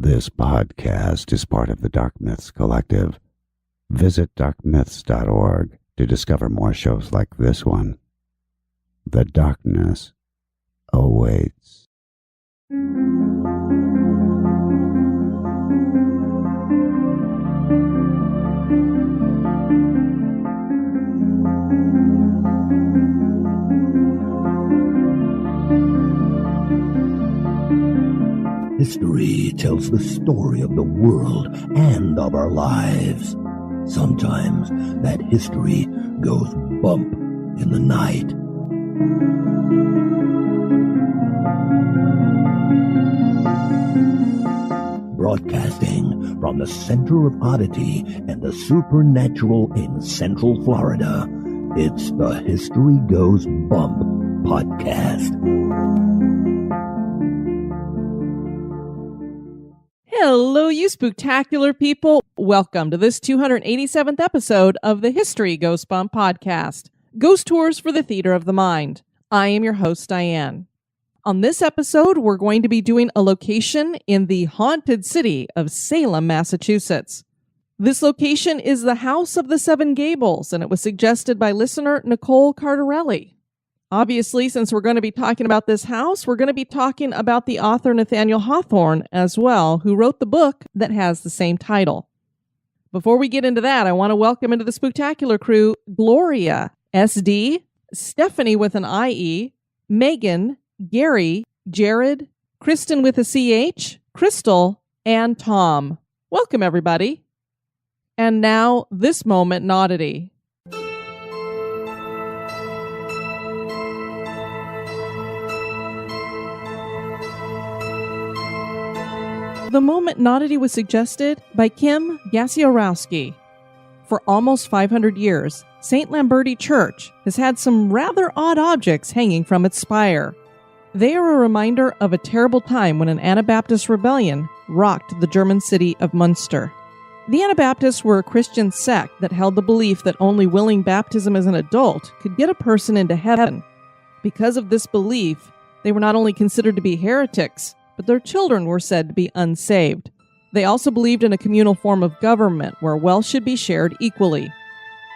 This podcast is part of the Dark Myths Collective. Visit darkmyths.org to discover more shows like this one. The darkness awaits. History tells the story of the world and of our lives. Sometimes that history goes bump in the night. Broadcasting from the center of oddity and the supernatural in Central Florida, it's the History Goes Bump podcast. Hello, you spooktacular people. Welcome to this 287th episode of the History Goes Bump podcast, Ghost Tours for the Theater of the Mind. I am your host, Diane. On this episode, we're going to be doing a location in the haunted city of Salem, Massachusetts. This location is the House of the Seven Gables, and it was suggested by listener Nicole Cardarelli. Obviously, since we're going to be talking about this house, we're going to be talking about the author Nathaniel Hawthorne as well, who wrote the book that has the same title. Before we get into that, I want to welcome into the spooktacular crew Gloria, SD, Stephanie with an IE, Megan, Gary, Jared, Kristen with a CH, Crystal, and Tom. Welcome, everybody. And now, this moment in Oddity. The moment in Oddity was suggested by Kim Gasiorowski. For almost 500 years, St. Lamberti Church has had some rather odd objects hanging from its spire. They are a reminder of a terrible time when an Anabaptist rebellion rocked the German city of Munster. The Anabaptists were a Christian sect that held the belief that only willing baptism as an adult could get a person into heaven. Because of this belief, they were not only considered to be heretics, but their children were said to be unsaved. They also believed in a communal form of government where wealth should be shared equally.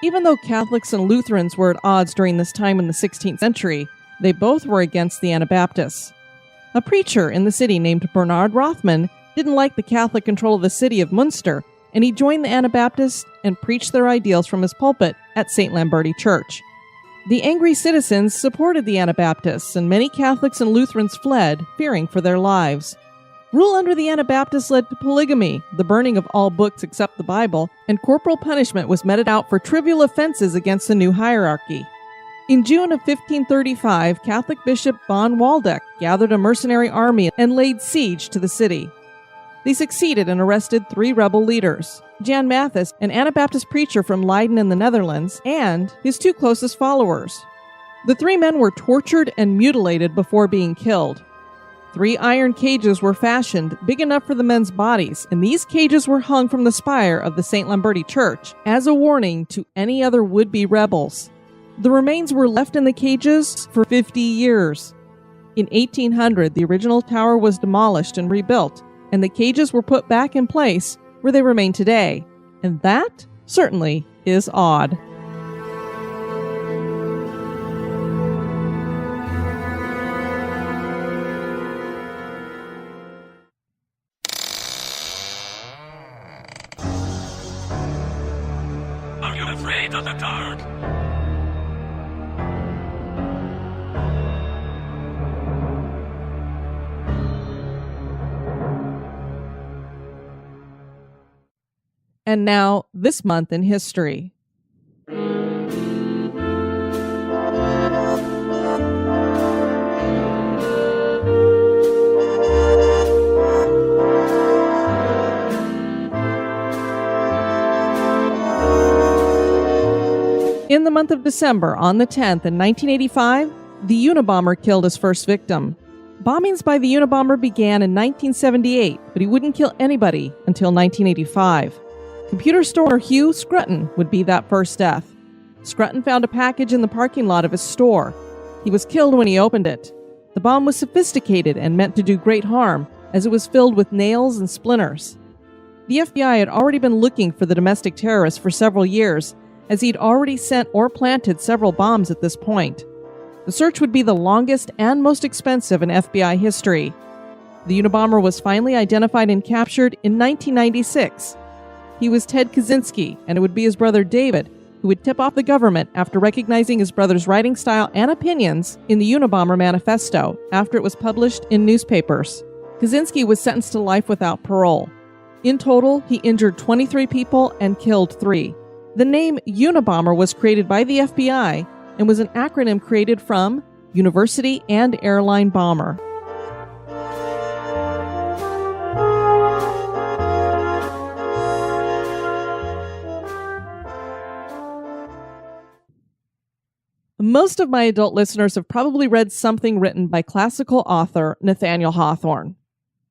Even though Catholics and Lutherans were at odds during this time in the 16th century, they both were against the Anabaptists. A preacher in the city named Bernard Rothman didn't like the Catholic control of the city of Munster, and he joined the Anabaptists and preached their ideals from his pulpit at St. Lamberti Church. The angry citizens supported the Anabaptists, and many Catholics and Lutherans fled, fearing for their lives. Rule under the Anabaptists led to polygamy, the burning of all books except the Bible, and corporal punishment was meted out for trivial offenses against the new hierarchy. In June of 1535, Catholic Bishop von Waldeck gathered a mercenary army and laid siege to the city. They succeeded and arrested 3 rebel leaders, Jan Mathis, an Anabaptist preacher from Leiden in the Netherlands, and his 2 closest followers. The 3 men were tortured and mutilated before being killed. 3 iron cages were fashioned big enough for the men's bodies, and these cages were hung from the spire of the St. Lamberti Church as a warning to any other would-be rebels. The remains were left in the cages for 50 years. In 1800, the original tower was demolished and rebuilt, and the cages were put back in place where they remain today. And that certainly is odd. Are you afraid of the dark? And now, this month in history. In the month of December, on the 10th in 1985, the Unabomber killed his first victim. Bombings by the Unabomber began in 1978, but he wouldn't kill anybody until 1985. Computer store owner Hugh Scruton would be that first death. Scruton found a package in the parking lot of his store. He was killed when he opened it. The bomb was sophisticated and meant to do great harm, as it was filled with nails and splinters. The FBI had already been looking for the domestic terrorist for several years, as he'd already sent or planted several bombs at this point. The search would be the longest and most expensive in FBI history. The Unabomber was finally identified and captured in 1996. He was Ted Kaczynski, and it would be his brother David who would tip off the government after recognizing his brother's writing style and opinions in the Unabomber manifesto after it was published in newspapers. Kaczynski was sentenced to life without parole. In total, he injured 23 people and killed 3. The name Unabomber was created by the FBI and was an acronym created from University and Airline Bomber. Most of my adult listeners have probably read something written by classical author Nathaniel Hawthorne.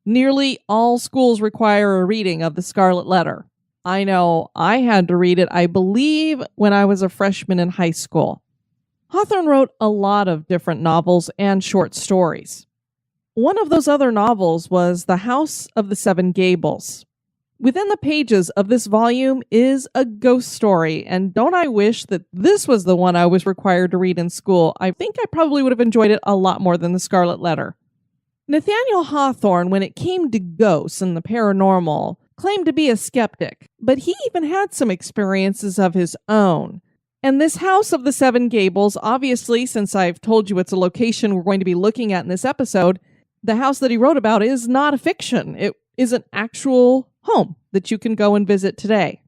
Nearly all schools require a reading of The Scarlet Letter. I know I had to read it, I believe, when I was a freshman in high school. Hawthorne wrote a lot of different novels and short stories. One of those other novels was The House of the Seven Gables. Within the pages of this volume is a ghost story, and don't I wish that this was the one I was required to read in school. I think I probably would have enjoyed it a lot more than The Scarlet Letter. Nathaniel Hawthorne, when it came to ghosts and the paranormal, claimed to be a skeptic, but he even had some experiences of his own. And this House of the Seven Gables, obviously, since I've told you it's a location we're going to be looking at in this episode, the house that he wrote about is not a fiction. It is an actual home that you can go and visit today.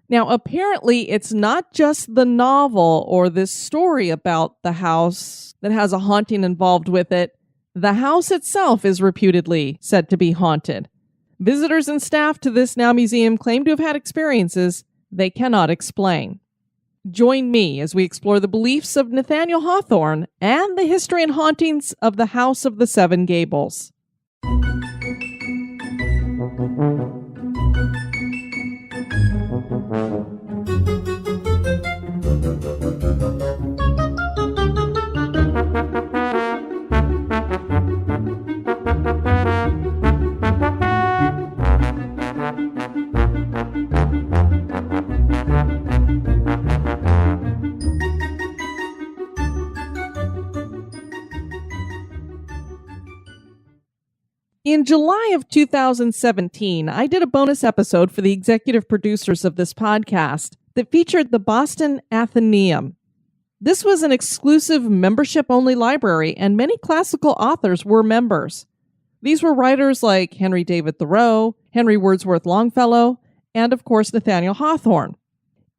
Now, apparently, it's not just the novel or this story about the house that has a haunting involved with it. The house itself is reputedly said to be haunted. Visitors and staff to this now museum claim to have had experiences they cannot explain. Join me as we explore the beliefs of Nathaniel Hawthorne and the history and hauntings of the House of the Seven Gables. In July of 2017, I did a bonus episode for the executive producers of this podcast that featured the Boston Athenaeum. This was an exclusive membership-only library, and many classical authors were members. These were writers like Henry David Thoreau, Henry Wordsworth Longfellow, and of course Nathaniel Hawthorne.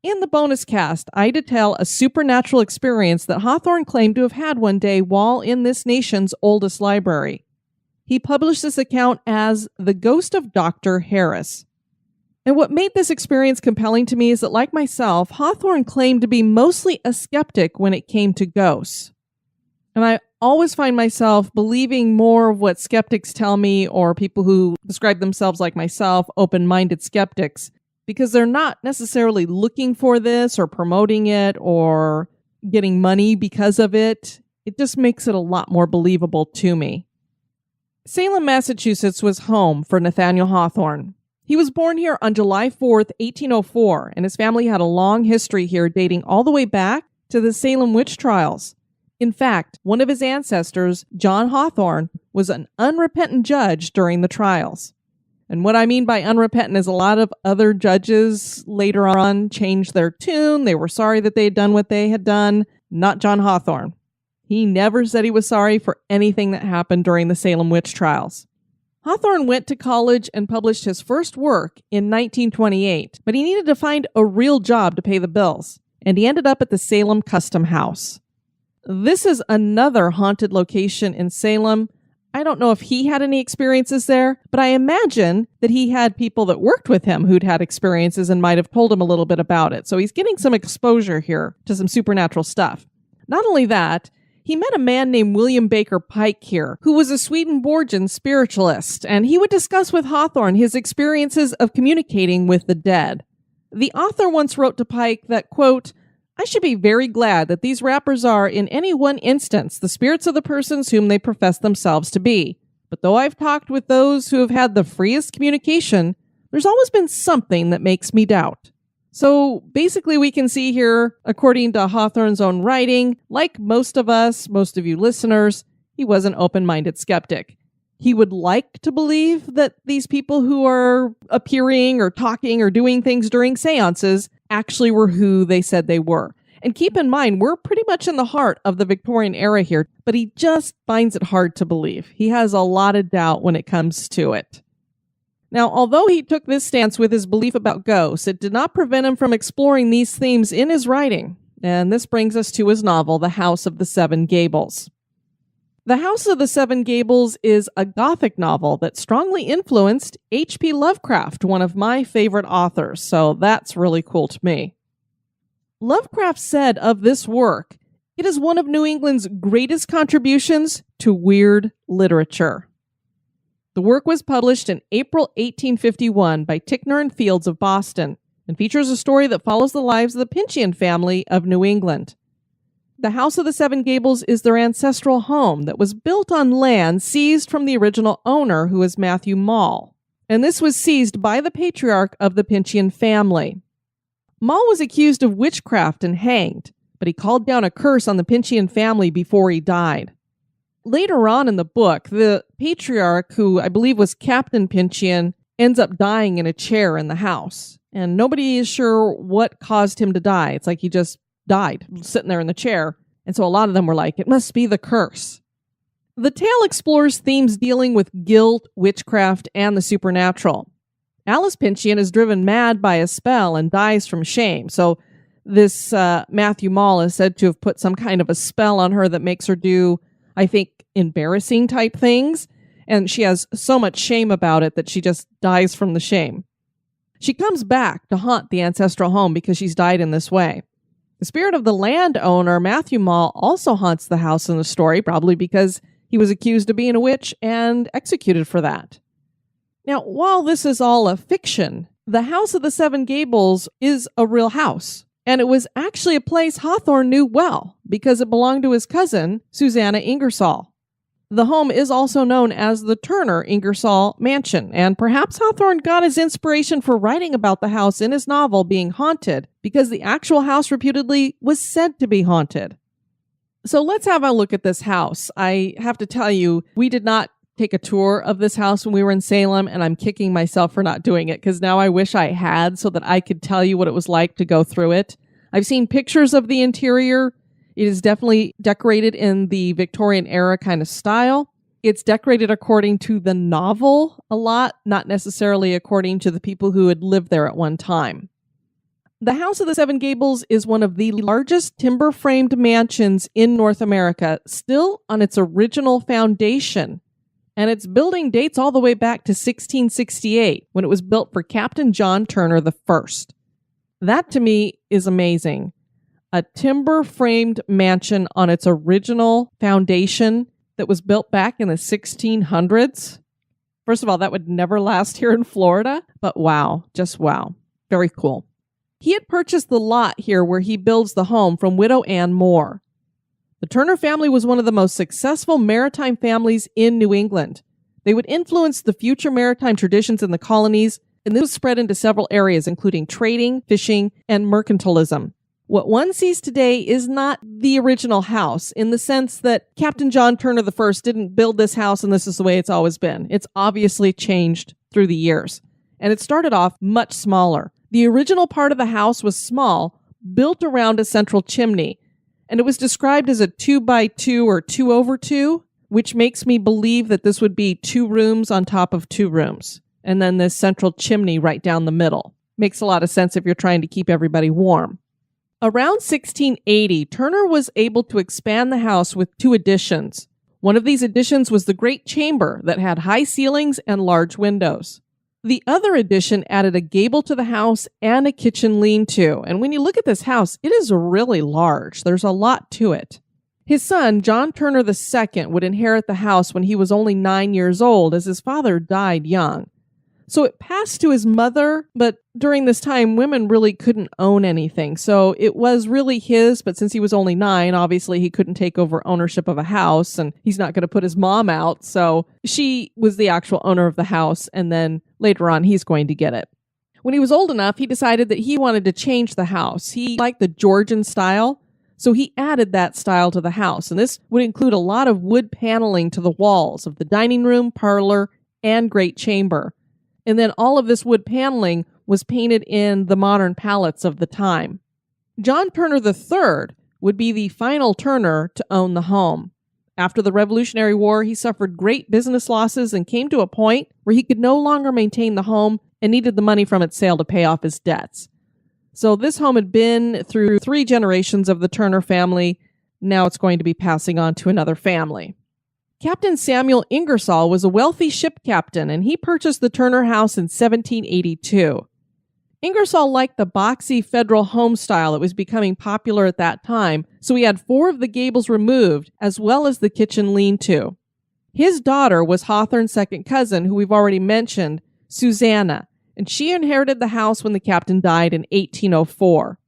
In the bonus cast, I detail a supernatural experience that Hawthorne claimed to have had one day while in this nation's oldest library. He published this account as The Ghost of Dr. Harris. And what made this experience compelling to me is that, like myself, Hawthorne claimed to be mostly a skeptic when it came to ghosts. And I always find myself believing more of what skeptics tell me, or people who describe themselves like myself, open-minded skeptics, because they're not necessarily looking for this or promoting it or getting money because of it. It just makes it a lot more believable to me. Salem, Massachusetts was home for Nathaniel Hawthorne. He was born here on July 4th, 1804, and his family had a long history here dating all the way back to the Salem witch trials. In fact, one of his ancestors, John Hawthorne, was an unrepentant judge during the trials. And what I mean by unrepentant is a lot of other judges later on changed their tune. They were sorry that they had done what they had done. Not John Hawthorne. He never said he was sorry for anything that happened during the Salem witch trials. Hawthorne went to college and published his first work in 1928, but he needed to find a real job to pay the bills, and he ended up at the Salem Custom House. This is another haunted location in Salem. I don't know if he had any experiences there, but I imagine that he had people that worked with him who'd had experiences and might have told him a little bit about it. So he's getting some exposure here to some supernatural stuff. Not only that, he met a man named William Baker Pike here, who was a Swedenborgian spiritualist, and he would discuss with Hawthorne his experiences of communicating with the dead. The author once wrote to Pike that, quote, "I should be very glad that these rappers are, in any one instance, the spirits of the persons whom they profess themselves to be. But though I've talked with those who have had the freest communication, there's always been something that makes me doubt. So basically we can see here, according to Hawthorne's own writing, like most of us, most of you listeners, he was an open-minded skeptic. He would like to believe that these people who are appearing or talking or doing things during seances actually were who they said they were. And keep in mind, we're pretty much in the heart of the Victorian era here, but he just finds it hard to believe. He has a lot of doubt when it comes to it. Now, although he took this stance with his belief about ghosts, it did not prevent him from exploring these themes in his writing. And this brings us to his novel, The House of the Seven Gables. The House of the Seven Gables is a gothic novel that strongly influenced H.P. Lovecraft, one of my favorite authors, so that's really cool to me. Lovecraft said of this work, it is one of New England's greatest contributions to weird literature. The work was published in April 1851 by Ticknor and Fields of Boston and features a story that follows the lives of the Pincian family of New England. The House of the Seven Gables is their ancestral home that was built on land seized from the original owner, who is Matthew Mall. And this was seized by the patriarch of the Pincian family. Mall was accused of witchcraft and hanged, but he called down a curse on the Pincian family before he died. Later on in the book, the patriarch, who I believe was Captain Pincian, ends up dying in a chair in the house. And nobody is sure what caused him to die. It's like he just died sitting there in the chair. And so a lot of them were like, it must be the curse. The tale explores themes dealing with guilt, witchcraft, and the supernatural. Alice Pincian is driven mad by a spell and dies from shame. So this Matthew Mall is said to have put some kind of a spell on her that makes her do, I think, embarrassing type things. And she has so much shame about it that she just dies from the shame. She comes back to haunt the ancestral home because she's died in this way. The spirit of the landowner, Matthew Mall, also haunts the house in the story, probably because he was accused of being a witch and executed for that. Now, while this is all a fiction, the House of the Seven Gables is a real house. And it was actually a place Hawthorne knew well because it belonged to his cousin, Susanna Ingersoll. The home is also known as the Turner Ingersoll Mansion, and perhaps Hawthorne got his inspiration for writing about the house in his novel being haunted because the actual house reputedly was said to be haunted. So let's have a look at this house. I have to tell you, we did not take a tour of this house when we were in Salem, and I'm kicking myself for not doing it because now I wish I had so that I could tell you what it was like to go through it. I've seen pictures of the interior. It is definitely decorated in the Victorian era kind of style. It's decorated according to the novel a lot, not necessarily according to the people who had lived there at one time. The House of the Seven Gables is one of the largest timber-framed mansions in North America, still on its original foundation. And its building dates all the way back to 1668, when it was built for Captain John Turner I. That, to me, is amazing. A timber-framed mansion on its original foundation that was built back in the 1600s. First of all, that would never last here in Florida, but wow, just wow. Very cool. He had purchased the lot here where he builds the home from widow Anne Moore. The Turner family was one of the most successful maritime families in New England. They would influence the future maritime traditions in the colonies, and this was spread into several areas, including trading, fishing, and mercantilism. What one sees today is not the original house in the sense that Captain John Turner I didn't build this house and this is the way it's always been. It's obviously changed through the years. And it started off much smaller. The original part of the house was small, built around a central chimney, and it was described as a 2x2 or 2/2, which makes me believe that this would be 2 rooms on top of 2 rooms, and then this central chimney right down the middle. Makes a lot of sense if you're trying to keep everybody warm. Around 1680, Turner was able to expand the house with 2 additions. One of these additions was the Great Chamber that had high ceilings and large windows. The other addition added a gable to the house and a kitchen lean-to. And when you look at this house, it is really large. There's a lot to it. His son, John Turner II, would inherit the house when he was only 9 years old, as his father died young. So it passed to his mother, but during this time, women really couldn't own anything. So it was really his, but since he was only 9, obviously he couldn't take over ownership of a house, and he's not going to put his mom out. So she was the actual owner of the house, and then later on, he's going to get it. When he was old enough, he decided that he wanted to change the house. He liked the Georgian style, so he added that style to the house. And this would include a lot of wood paneling to the walls of the dining room, parlor, and great chamber. And then all of this wood paneling was painted in the modern palettes of the time. John Turner III would be the final Turner to own the home. After the Revolutionary War, he suffered great business losses and came to a point where he could no longer maintain the home and needed the money from its sale to pay off his debts. So this home had been through 3 generations of the Turner family. Now it's going to be passing on to another family. Captain Samuel Ingersoll was a wealthy ship captain, and he purchased the Turner house in 1782. Ingersoll liked the boxy federal home style that was becoming popular at that time, so he had 4 of the gables removed, as well as the kitchen lean-to. His daughter was Hawthorne's second cousin, who we've already mentioned, Susanna, and she inherited the house when the captain died in 1804.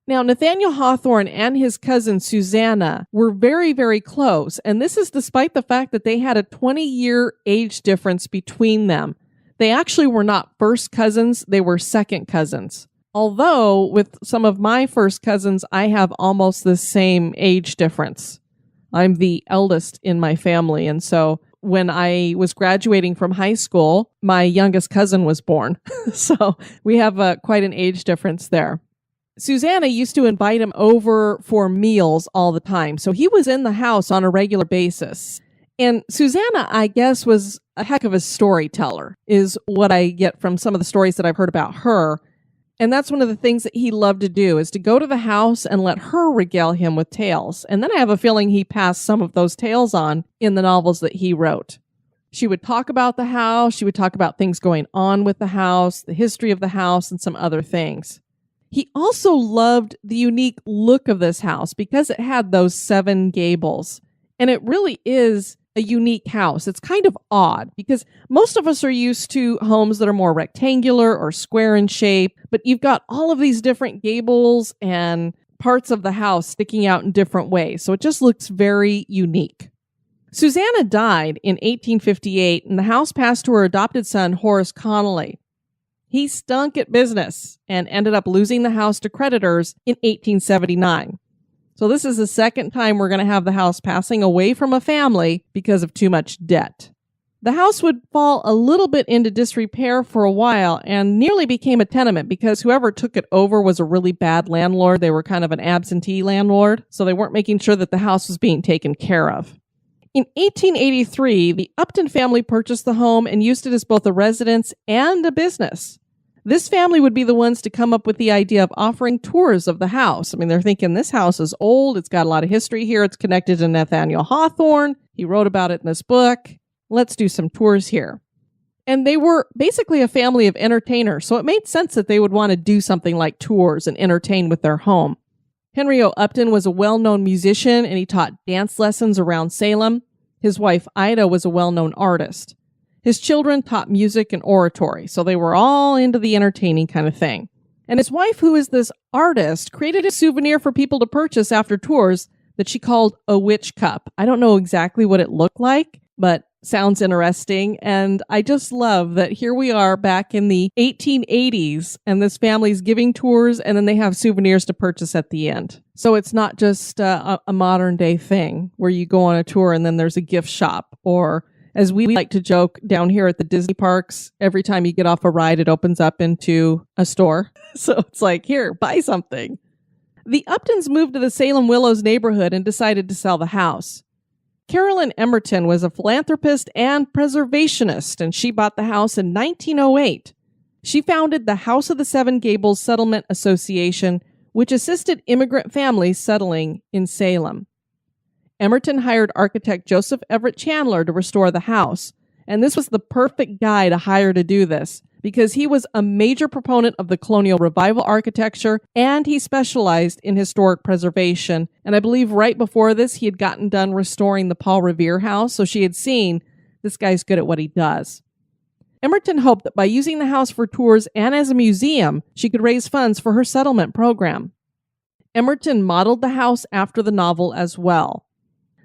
Now, Nathaniel Hawthorne and his cousin Susanna were very, very close, and this is despite the fact that they had a 20-year age difference between them. They actually were not first cousins, they were second cousins. Although, with some of my first cousins, I have almost the same age difference. I'm the eldest in my family, and so when I was graduating from high school, my youngest cousin was born. So we have quite an age difference there. Susanna used to invite him over for meals all the time, so he was in the house on a regular basis. And Susanna, I guess, was a heck of a storyteller, is what I get from some of the stories that I've heard about her. And that's one of the things that he loved to do, is to go to the house and let her regale him with tales. And then I have a feeling he passed some of those tales on in the novels that he wrote. She would talk about the house, she would talk about things going on with the house, the history of the house, and some other things. He also loved the unique look of this house because it had those 7 gables. And it really is a unique house. It's kind of odd because most of us are used to homes that are more rectangular or square in shape, but you've got all of these different gables and parts of the house sticking out in different ways. So it just looks very unique. Susanna died in 1858 and the house passed to her adopted son, Horace Connolly. He stunk at business and ended up losing the house to creditors in 1879. So this is the second time we're going to have the house passing away from a family because of too much debt. The house would fall a little bit into disrepair for a while and nearly became a tenement because whoever took it over was a really bad landlord. They were kind of an absentee landlord, so they weren't making sure that the house was being taken care of. In 1883, the Upton family purchased the home and used it as both a residence and a business. This family would be the ones to come up with the idea of offering tours of the house. I mean, they're thinking this house is old. It's got a lot of history here. It's connected to Nathaniel Hawthorne. He wrote about it in this book. Let's do some tours here. And they were basically a family of entertainers, so it made sense that they would want to do something like tours and entertain with their home. Henry O. Upton was a well-known musician, and he taught dance lessons around Salem. His wife, Ida, was a well-known artist. His children taught music and oratory, so they were all into the entertaining kind of thing. And his wife, who is this artist, created a souvenir for people to purchase after tours that she called a witch cup. I don't know exactly what it looked like, but sounds interesting. And I just love that here we are back in the 1880s, and this family's giving tours, and then they have souvenirs to purchase at the end. So it's not just a modern day thing where you go on a tour and then there's a gift shop, or as we like to joke down here at the Disney parks, every time you get off a ride, it opens up into a store. So it's like, here, buy something. The Uptons moved to the Salem Willows neighborhood and decided to sell the house. Carolyn Emerton was a philanthropist and preservationist, and she bought the house in 1908. She founded the House of the Seven Gables Settlement Association, which assisted immigrant families settling in Salem. Emerton hired architect Joseph Everett Chandler to restore the house, and this was the perfect guy to hire to do this because he was a major proponent of the colonial revival architecture and he specialized in historic preservation. And I believe right before this, he had gotten done restoring the Paul Revere house, so she had seen this guy's good at what he does. Emerton hoped that by using the house for tours and as a museum, she could raise funds for her settlement program. Emerton modeled the house after the novel as well.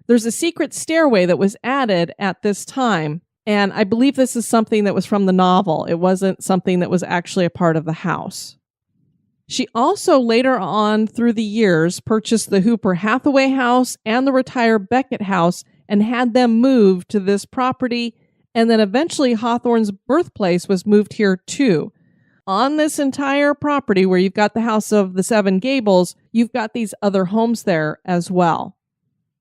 There's a secret stairway that was added at this time, and I believe this is something that was from the novel. It wasn't something that was actually a part of the house. She also later on through the years purchased the Hooper Hathaway house and the retired Beckett house and had them moved to this property, and then eventually Hawthorne's birthplace was moved here too. On this entire property where you've got the house of the Seven Gables, you've got these other homes there as well.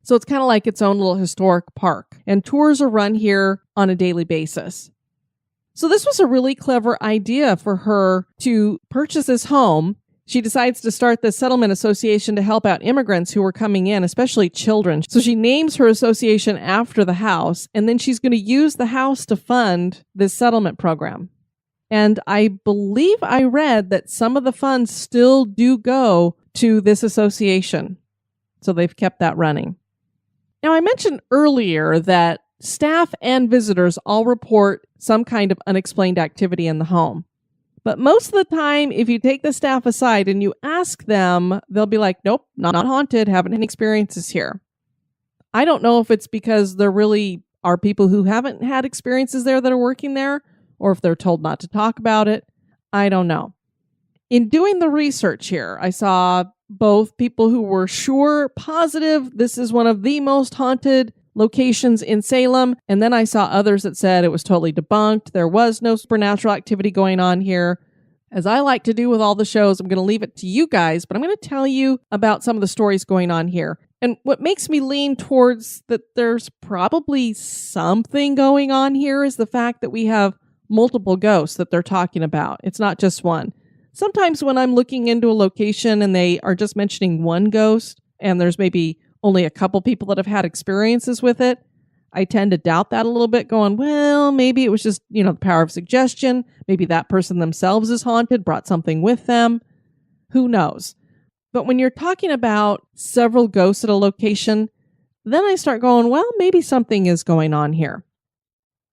So it's kind of like its own little historic park, and tours are run here on a daily basis. So this was a really clever idea for her to purchase this home. She decides to start this settlement association to help out immigrants who were coming in, especially children. So she names her association after the house, and then she's going to use the house to fund this settlement program. And I believe I read that some of the funds still do go to this association. So they've kept that running. Now, I mentioned earlier that staff and visitors all report some kind of unexplained activity in the home. But most of the time, if you take the staff aside and you ask them, they'll be like, nope, not haunted, haven't had any experiences here. I don't know if it's because there really are people who haven't had experiences there that are working there, or if they're told not to talk about it. I don't know. In doing the research here, I saw both people who were positive this is one of the most haunted locations in Salem, and then I saw others that said it was totally debunked. There was no supernatural activity going on here. As I like to do with all the shows, I'm going to leave it to you guys, but I'm going to tell you about some of the stories going on here. And what makes me lean towards that there's probably something going on here is the fact that we have multiple ghosts that they're talking about. It's not just one. Sometimes when I'm looking into a location and they are just mentioning one ghost and there's maybe only a couple people that have had experiences with it, I tend to doubt that a little bit, going, well, maybe it was just, the power of suggestion. Maybe that person themselves is haunted, brought something with them. Who knows? But when you're talking about several ghosts at a location, then I start going, well, maybe something is going on here.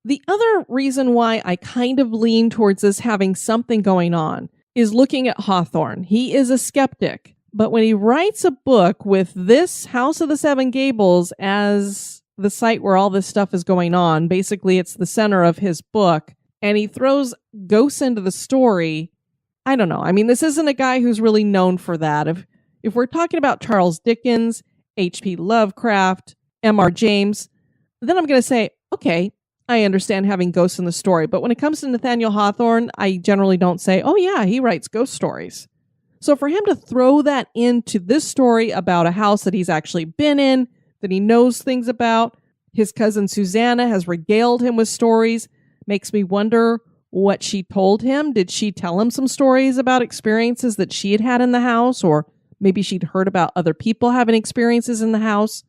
The other reason why I kind of lean towards this having something going on is looking at Hawthorne. He is a skeptic, but when he writes a book with this House of the Seven Gables as the site where all this stuff is going on, basically it's the center of his book, and he throws ghosts into the story, I don't know. I mean, this isn't a guy who's really known for that. If we're talking about Charles Dickens, H.P. Lovecraft, M.R. James, then I'm going to say, okay, I understand having ghosts in the story. But when it comes to Nathaniel Hawthorne, I generally don't say, oh yeah, he writes ghost stories. So for him to throw that into this story about a house that he's actually been in, that he knows things about, his cousin Susanna has regaled him with stories, makes me wonder what she told him. Did she tell him some stories about experiences that she had had in the house? Or maybe she'd heard about other people having experiences in the house?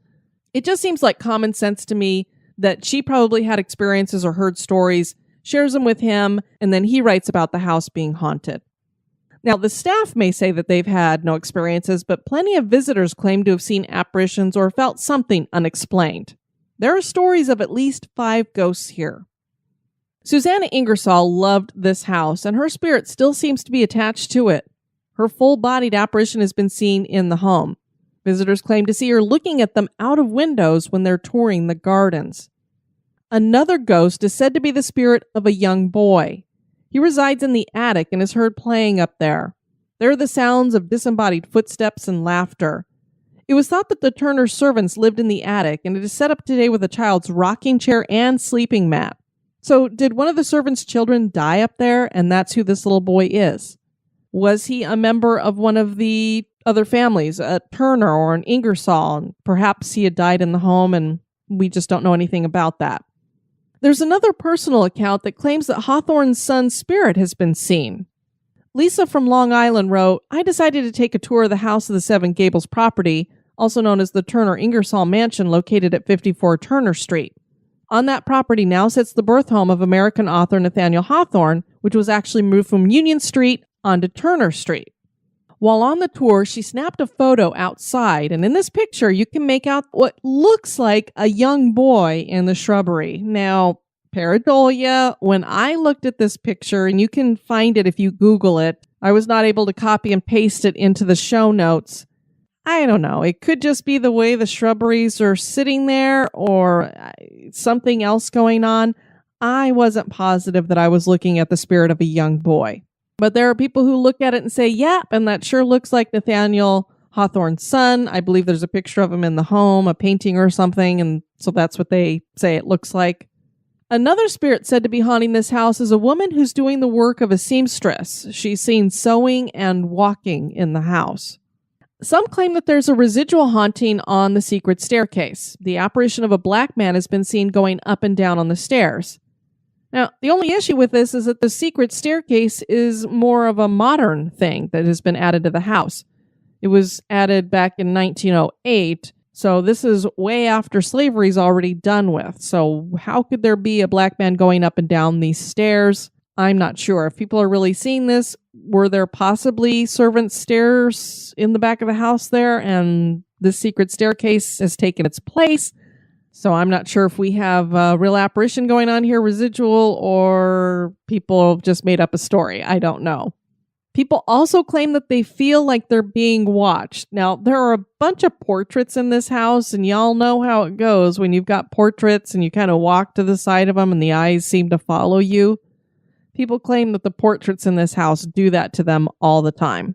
It just seems like common sense to me that she probably had experiences or heard stories, shares them with him, and then he writes about the house being haunted. Now, the staff may say that they've had no experiences, but plenty of visitors claim to have seen apparitions or felt something unexplained. There are stories of at least 5 ghosts here. Susanna Ingersoll loved this house, and her spirit still seems to be attached to it. Her full-bodied apparition has been seen in the home. Visitors claim to see her looking at them out of windows when they're touring the gardens. Another ghost is said to be the spirit of a young boy. He resides in the attic and is heard playing up there. There are the sounds of disembodied footsteps and laughter. It was thought that the Turner servants lived in the attic, and it is set up today with a child's rocking chair and sleeping mat. So did one of the servants' children die up there, and that's who this little boy is? Was he a member of one of the other families, a Turner or an Ingersoll, and perhaps he had died in the home and we just don't know anything about that? There's another personal account that claims that Hawthorne's son's spirit has been seen. Lisa from Long Island wrote, I decided to take a tour of the House of the Seven Gables property, also known as the Turner Ingersoll Mansion located at 54 Turner Street. On that property now sits the birth home of American author Nathaniel Hawthorne, which was actually moved from Union Street onto Turner Street. While on the tour, she snapped a photo outside, and in this picture, you can make out what looks like a young boy in the shrubbery. Now, pareidolia. When I looked at this picture, and you can find it if you Google it, I was not able to copy and paste it into the show notes. I don't know. It could just be the way the shrubberies are sitting there or something else going on. I wasn't positive that I was looking at the spirit of a young boy. But there are people who look at it and say, yep, and that sure looks like Nathaniel Hawthorne's son. I believe there's a picture of him in the home, a painting or something, and so that's what they say it looks like. Another spirit said to be haunting this house is a woman who's doing the work of a seamstress. She's seen sewing and walking in the house. Some claim that there's a residual haunting on the secret staircase. The apparition of a black man has been seen going up and down on the stairs. Now, the only issue with this is that the secret staircase is more of a modern thing that has been added to the house. It was added back in 1908, so this is way after slavery's already done with. So how could there be a black man going up and down these stairs? I'm not sure. If people are really seeing this, were there possibly servant stairs in the back of the house there, and this secret staircase has taken its place? So I'm not sure if we have a real apparition going on here, residual, or people just made up a story. I don't know. People also claim that they feel like they're being watched. Now, there are a bunch of portraits in this house, and y'all know how it goes when you've got portraits and you kind of walk to the side of them and the eyes seem to follow you. People claim that the portraits in this house do that to them all the time.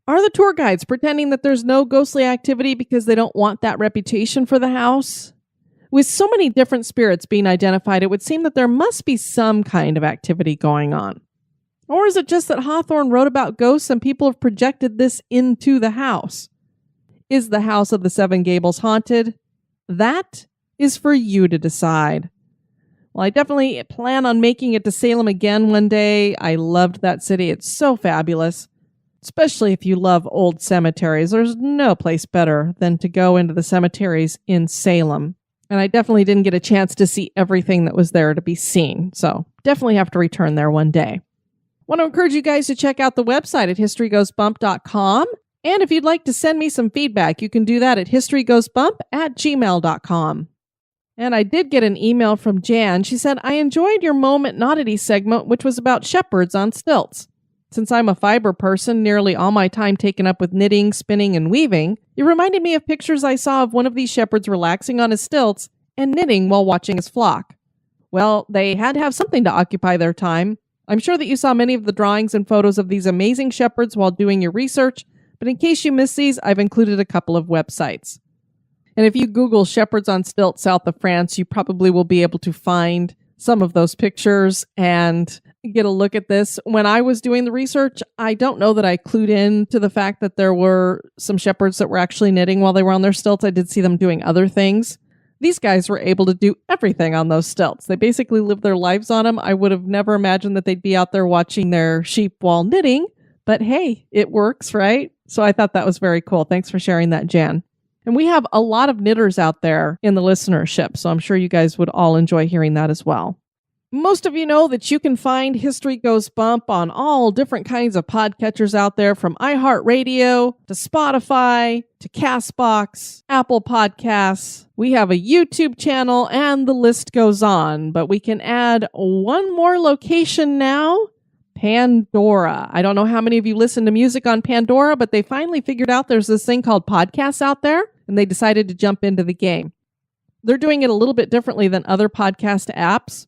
Are the tour guides pretending that there's no ghostly activity because they don't want that reputation for the house? With so many different spirits being identified, it would seem that there must be some kind of activity going on. Or is it just that Hawthorne wrote about ghosts and people have projected this into the house? Is the house of the Seven Gables haunted? That is for you to decide. Well, I definitely plan on making it to Salem again one day. I loved that city. It's so fabulous. Especially if you love old cemeteries. There's no place better than to go into the cemeteries in Salem. And I definitely didn't get a chance to see everything that was there to be seen. So definitely have to return there one day. Want to encourage you guys to check out the website at historygoesbump.com. And if you'd like to send me some feedback, you can do that at historygoesbump@gmail.com. And I did get an email from Jan. She said, I enjoyed your Moment in Oddity segment, which was about shepherds on stilts. Since I'm a fiber person, nearly all my time taken up with knitting, spinning, and weaving, it reminded me of pictures I saw of one of these shepherds relaxing on his stilts and knitting while watching his flock. Well, they had to have something to occupy their time. I'm sure that you saw many of the drawings and photos of these amazing shepherds while doing your research, but in case you missed these, I've included a couple of websites. And if you Google shepherds on stilts south of France, you probably will be able to find some of those pictures and get a look at this. When I was doing the research, I don't know that I clued in to the fact that there were some shepherds that were actually knitting while they were on their stilts. I did see them doing other things. These guys were able to do everything on those stilts. They basically lived their lives on them. I would have never imagined that they'd be out there watching their sheep while knitting, but hey, it works, right? So I thought that was very cool. Thanks for sharing that, Jan. And we have a lot of knitters out there in the listenership, so I'm sure you guys would all enjoy hearing that as well. Most of you know that you can find History Goes Bump on all different kinds of podcatchers out there, from iHeartRadio to Spotify to CastBox, Apple Podcasts. We have a YouTube channel and the list goes on, but we can add one more location now, Pandora. I don't know how many of you listen to music on Pandora, but they finally figured out there's this thing called podcasts out there, and they decided to jump into the game. They're doing it a little bit differently than other podcast apps.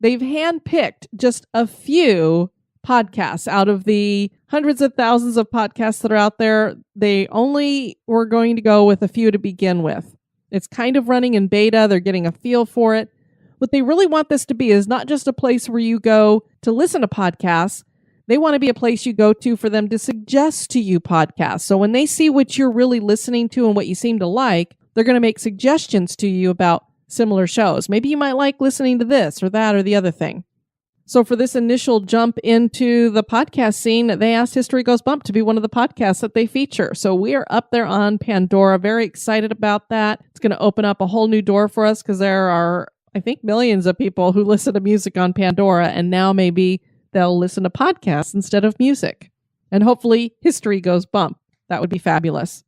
They've handpicked just a few podcasts out of the hundreds of thousands of podcasts that are out there. They only were going to go with a few to begin with. It's kind of running in beta. They're getting a feel for it. What they really want this to be is not just a place where you go to listen to podcasts. They want to be a place you go to for them to suggest to you podcasts. So when they see what you're really listening to and what you seem to like, they're going to make suggestions to you about similar shows. Maybe you might like listening to this or that or the other thing. So for this initial jump into the podcast scene, they asked History Goes Bump to be one of the podcasts that they feature. So we are up there on Pandora. Very excited about that. It's going to open up a whole new door for us because there are, I think, millions of people who listen to music on Pandora, and now maybe they'll listen to podcasts instead of music. And hopefully History Goes Bump. That would be fabulous.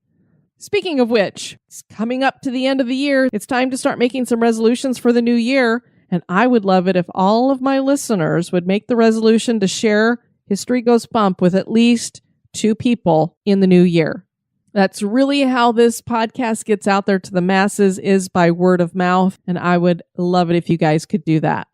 Speaking of which, it's coming up to the end of the year. It's time to start making some resolutions for the new year. And I would love it if all of my listeners would make the resolution to share History Goes Bump with at least 2 people in the new year. That's really how this podcast gets out there to the masses, is by word of mouth. And I would love it if you guys could do that.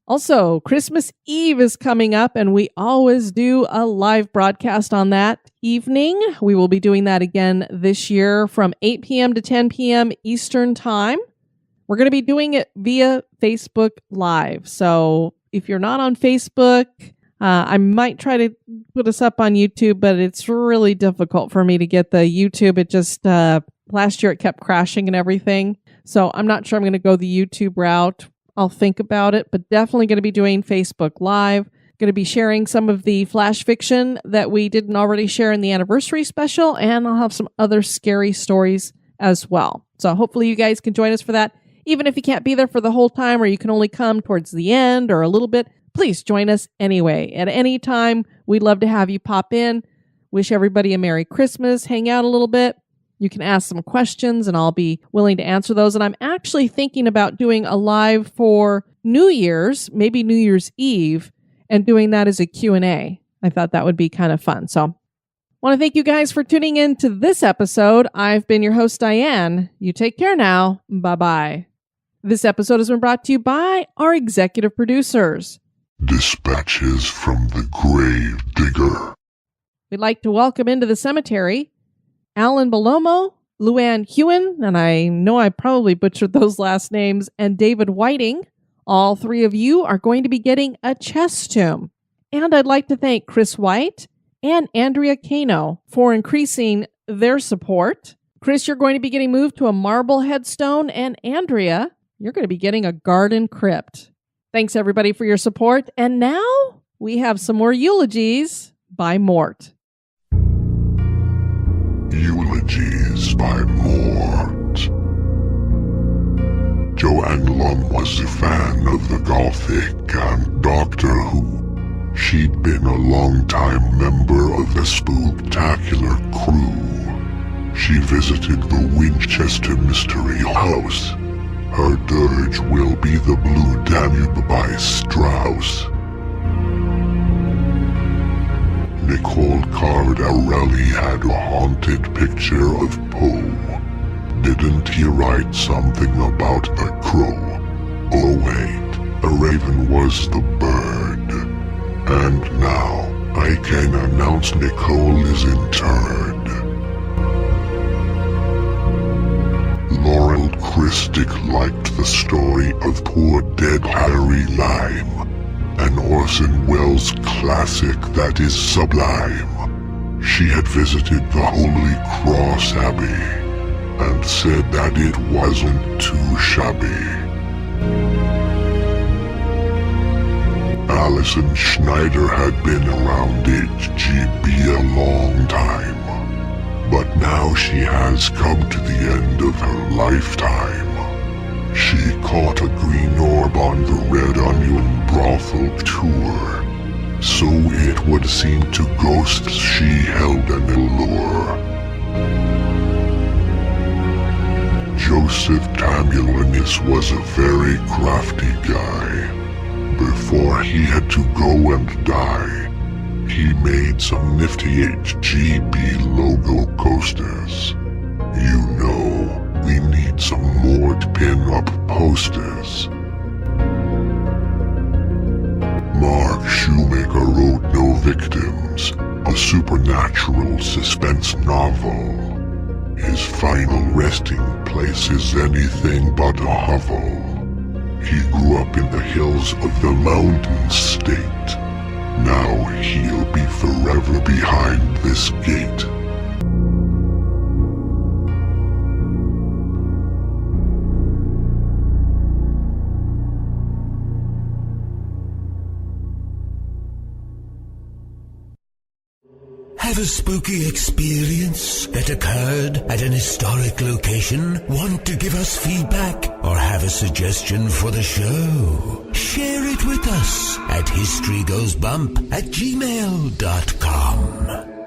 Also, Christmas Eve is coming up, and we always do a live broadcast on that evening. We will be doing that again this year from 8 p.m. to 10 p.m. Eastern Time. We're going to be doing it via Facebook Live. So if you're not on Facebook, I might try to put us up on YouTube, but it's really difficult for me to get the YouTube. It just, last year it kept crashing and everything. So I'm not sure I'm going to go the YouTube route. I'll think about it, but definitely going to be doing Facebook Live. Going to be sharing some of the flash fiction that we didn't already share in the anniversary special, and I'll have some other scary stories as well. So hopefully you guys can join us for that. Even if you can't be there for the whole time, or you can only come towards the end or a little bit, please join us anyway. At any time, we'd love to have you pop in. Wish everybody a Merry Christmas, hang out a little bit. You can ask some questions and I'll be willing to answer those. And I'm actually thinking about doing a live for New Year's, maybe New Year's Eve, and doing that as a Q&A. I thought that would be kind of fun. So I want to thank you guys for tuning in to this episode. I've been your host, Diane. You take care now. Bye-bye. This episode has been brought to you by our executive producers. Dispatches from the Grave Digger. We'd like to welcome into the cemetery Alan Belomo, Luann Hewen, and I know I probably butchered those last names, and David Whiting. All 3 of you are going to be getting a chest tomb. And I'd like to thank Chris White and Andrea Cano for increasing their support. Chris, you're going to be getting moved to a marble headstone, and Andrea, you're going to be getting a garden crypt. Thanks, everybody, for your support. And now we have some more eulogies by Mort. Eulogies by Mort. Joanne Lum was a fan of the Gothic and Doctor Who. She'd been a long-time member of the Spooktacular crew. She visited the Winchester Mystery House. Her dirge will be the Blue Danube by Strauss. Nicole Cardarelli had a haunted picture of Poe. Didn't he write something about a crow? Oh wait, a raven was the bird. And now, I can announce Nicole is interred. Laurel Christic liked the story of Poor Dead Harry Lime, an Orson Welles classic that is sublime. She had visited the Holy Cross Abbey and said that it wasn't too shabby. Alison Schneider had been around HGB a long time, but now she has come to the end of her lifetime. She caught a green orb on the Red Onion brothel tour, so it would seem to ghosts she held an allure. Joseph Tamulinus was a very crafty guy. Before he had to go and die, he made some nifty HGB logo coasters. You know, we need some Mort pin-up posters. Mark Shoemaker wrote No Victims, a supernatural suspense novel. His final resting place is anything but a hovel. He grew up in the hills of the Mountain State. Now he'll be forever behind this gate. Have a spooky experience that occurred at an historic location? Want to give us feedback or have a suggestion for the show? Share it with us at historygoesbump@gmail.com.